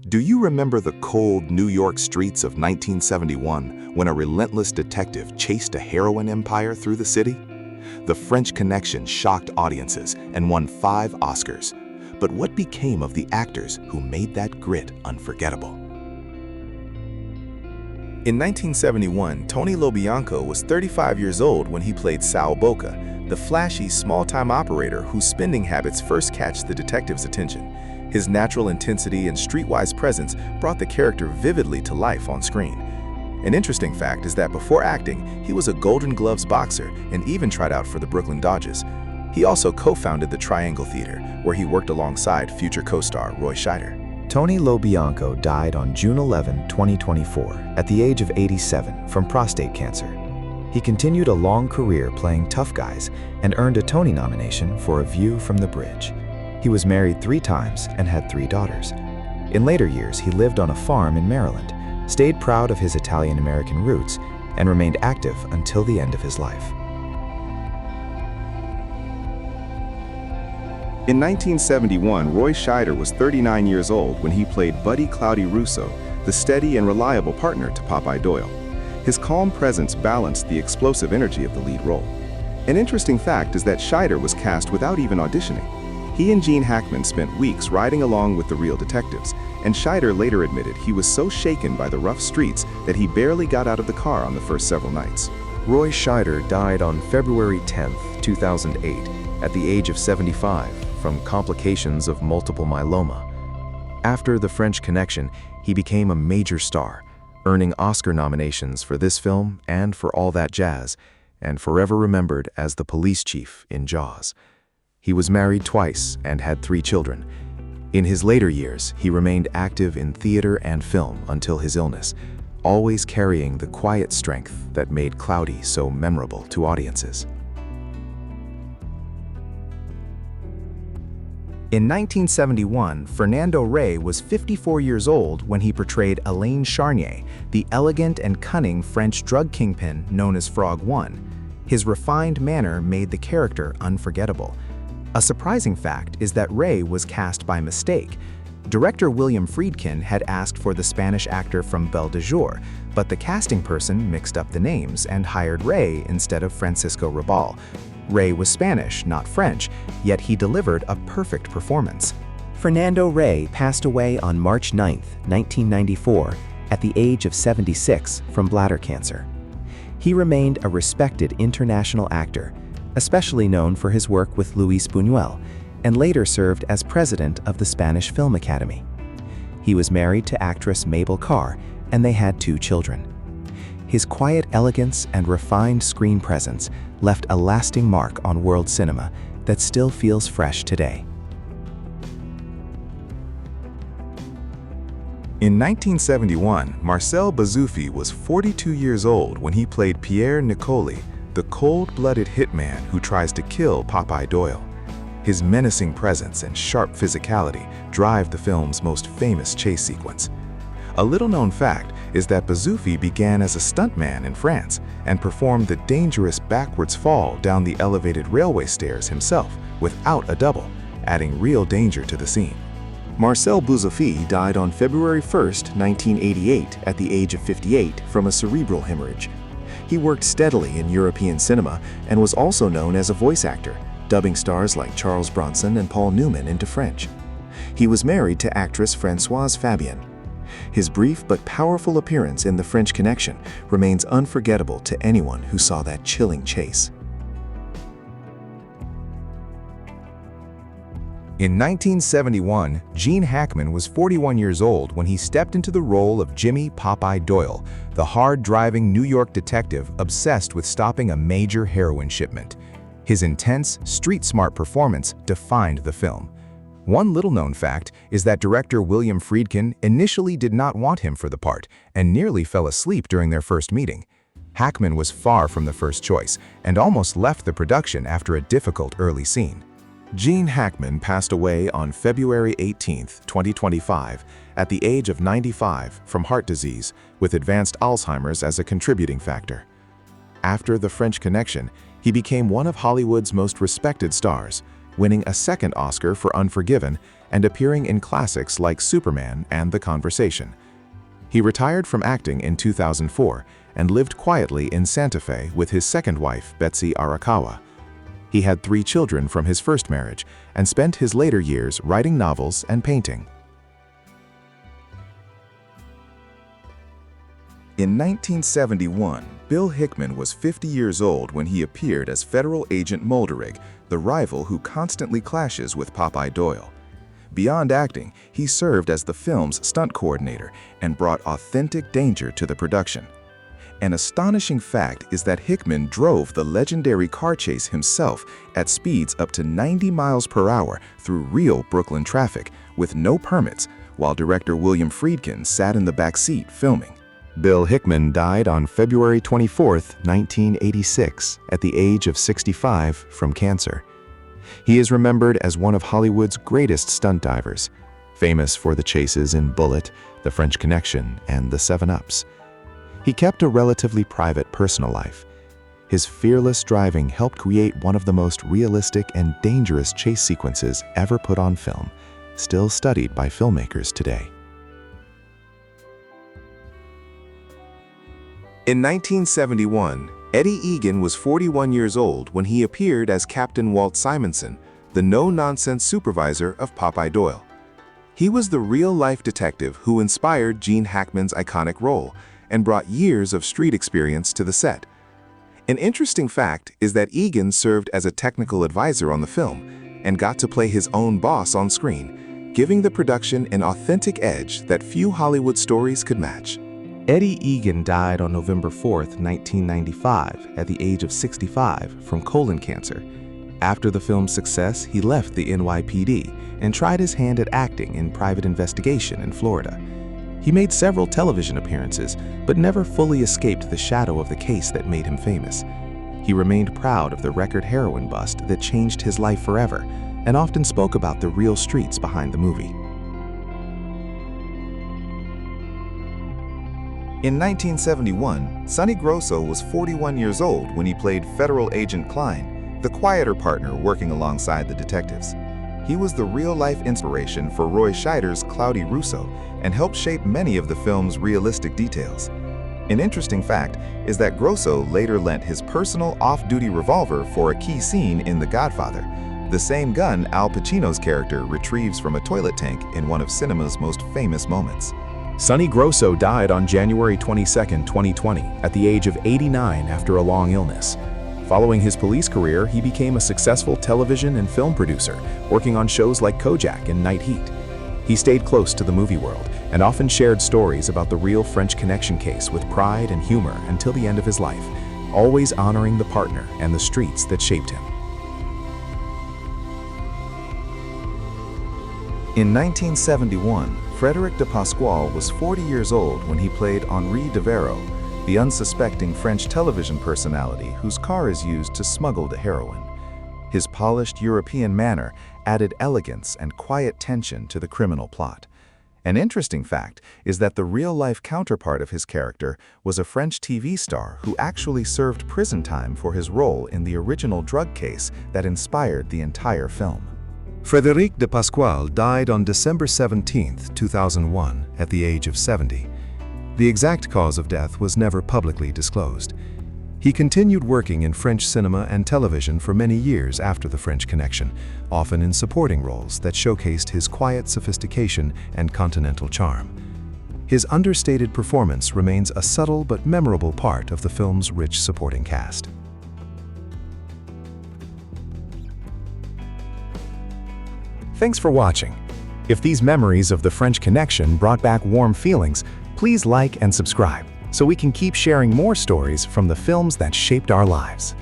Do you remember the cold New York streets of 1971 when a relentless detective chased a heroin empire through the city? The French Connection shocked audiences and won 5 Oscars. But what became of the actors who made that grit unforgettable? In 1971, Tony Lo Bianco was 35 years old when he played Sal Boca, the flashy, small-time operator whose spending habits first catch the detective's attention. His natural intensity and streetwise presence brought the character vividly to life on screen. An interesting fact is that before acting, he was a Golden Gloves boxer and even tried out for the Brooklyn Dodgers. He also co-founded the Triangle Theater, where he worked alongside future co-star Roy Scheider. Tony Lo Bianco died on June 11, 2024, at the age of 87 from prostate cancer. He continued a long career playing tough guys and earned a Tony nomination for A View from the Bridge. He was married 3 times and had 3 daughters. In later years, he lived on a farm in Maryland, stayed proud of his Italian-American roots, and remained active until the end of his life. In 1971, Roy Scheider was 39 years old when he played Buddy Cloudy Russo, the steady and reliable partner to Popeye Doyle. His calm presence balanced the explosive energy of the lead role. An interesting fact is that Scheider was cast without even auditioning. He and Gene Hackman spent weeks riding along with the real detectives, and Scheider later admitted he was so shaken by the rough streets that he barely got out of the car on the first several nights. Roy Scheider died on February 10, 2008, at the age of 75 from complications of multiple myeloma. After The French Connection, he became a major star, earning Oscar nominations for this film and for All That Jazz, and forever remembered as the police chief in Jaws. He was married twice and had 3 children. In his later years, he remained active in theater and film until his illness, always carrying the quiet strength that made Cloudy so memorable to audiences. In 1971, Fernando Rey was 54 years old when he portrayed Elaine Charnier, the elegant and cunning French drug kingpin known as Frog One. His refined manner made the character unforgettable. A surprising fact is that Rey was cast by mistake. Director William Friedkin had asked for the Spanish actor from Belle de Jour, but the casting person mixed up the names and hired Rey instead of Francisco Rabal. Rey was Spanish, not French, yet he delivered a perfect performance. Fernando Rey passed away on March 9, 1994, at the age of 76 from bladder cancer. He remained a respected international actor, especially known for his work with Luis Buñuel, and later served as president of the Spanish Film Academy. He was married to actress Mabel Carr, and they had 2 children. His quiet elegance and refined screen presence left a lasting mark on world cinema that still feels fresh today. In 1971, Marcel Bozzuffi was 42 years old when he played Pierre Nicoli, the cold-blooded hitman who tries to kill Popeye Doyle. His menacing presence and sharp physicality drive the film's most famous chase sequence. A little-known fact is that Bozzuffi began as a stuntman in France and performed the dangerous backwards fall down the elevated railway stairs himself without a double, adding real danger to the scene. Marcel Bozzuffi died on February 1, 1988, at the age of 58 from a cerebral hemorrhage. He worked steadily in European cinema and was also known as a voice actor, dubbing stars like Charles Bronson and Paul Newman into French. He was married to actress Françoise Fabian. His brief but powerful appearance in The French Connection remains unforgettable to anyone who saw that chilling chase. In 1971, Gene Hackman was 41 years old when he stepped into the role of Jimmy Popeye Doyle, the hard-driving New York detective obsessed with stopping a major heroin shipment. His intense, street-smart performance defined the film. One little-known fact is that director William Friedkin initially did not want him for the part and nearly fell asleep during their first meeting. Hackman was far from the first choice and almost left the production after a difficult early scene. Gene Hackman passed away on February 18, 2025, at the age of 95 from heart disease, with advanced Alzheimer's as a contributing factor. After The French Connection, he became one of Hollywood's most respected stars, winning a second Oscar for Unforgiven and appearing in classics like Superman and The Conversation. He retired from acting in 2004 and lived quietly in Santa Fe with his second wife, Betsy Arakawa. He had 3 children from his first marriage and spent his later years writing novels and painting. In 1971, Bill Hickman was 50 years old when he appeared as Federal Agent Molderig, the rival who constantly clashes with Popeye Doyle. Beyond acting, he served as the film's stunt coordinator and brought authentic danger to the production. An astonishing fact is that Hickman drove the legendary car chase himself at speeds up to 90 miles per hour through real Brooklyn traffic with no permits, while director William Friedkin sat in the back seat filming. Bill Hickman died on February 24, 1986, at the age of 65 from cancer. He is remembered as one of Hollywood's greatest stunt divers, famous for the chases in Bullitt, The French Connection, and The 7 Ups. He kept a relatively private personal life. His fearless driving helped create one of the most realistic and dangerous chase sequences ever put on film, still studied by filmmakers today. In 1971, Eddie Egan was 41 years old when he appeared as Captain Walt Simonson, the no-nonsense supervisor of Popeye Doyle. He was the real-life detective who inspired Gene Hackman's iconic role and brought years of street experience to the set. An interesting fact is that Egan served as a technical advisor on the film and got to play his own boss on screen, giving the production an authentic edge that few Hollywood stories could match. Eddie Egan died on November 4, 1995, at the age of 65 from colon cancer. After the film's success, he left the NYPD and tried his hand at acting in Private Investigation in Florida. He made several television appearances, but never fully escaped the shadow of the case that made him famous. He remained proud of the record heroin bust that changed his life forever, and often spoke about the real streets behind the movie. In 1971, Sonny Grosso was 41 years old when he played Federal Agent Klein, the quieter partner working alongside the detectives. He was the real-life inspiration for Roy Scheider's Cloudy Russo and helped shape many of the film's realistic details. An interesting fact is that Grosso later lent his personal off-duty revolver for a key scene in The Godfather, the same gun Al Pacino's character retrieves from a toilet tank in one of cinema's most famous moments. Sonny Grosso died on January 22, 2020, at the age of 89 after a long illness. Following his police career, he became a successful television and film producer, working on shows like Kojak and Night Heat. He stayed close to the movie world and often shared stories about the real French Connection case with pride and humor until the end of his life, always honoring the partner and the streets that shaped him. In 1971, Frédéric de Pasquale was 40 years old when he played Henri Devereux, the unsuspecting French television personality whose car is used to smuggle the heroin. His polished European manner added elegance and quiet tension to the criminal plot. An interesting fact is that the real-life counterpart of his character was a French TV star who actually served prison time for his role in the original drug case that inspired the entire film. Frédéric de Pasquale died on December 17, 2001, at the age of 70. The exact cause of death was never publicly disclosed. He continued working in French cinema and television for many years after The French Connection, often in supporting roles that showcased his quiet sophistication and continental charm. His understated performance remains a subtle but memorable part of the film's rich supporting cast. Thanks for watching. If these memories of The French Connection brought back warm feelings, please like and subscribe so we can keep sharing more stories from the films that shaped our lives.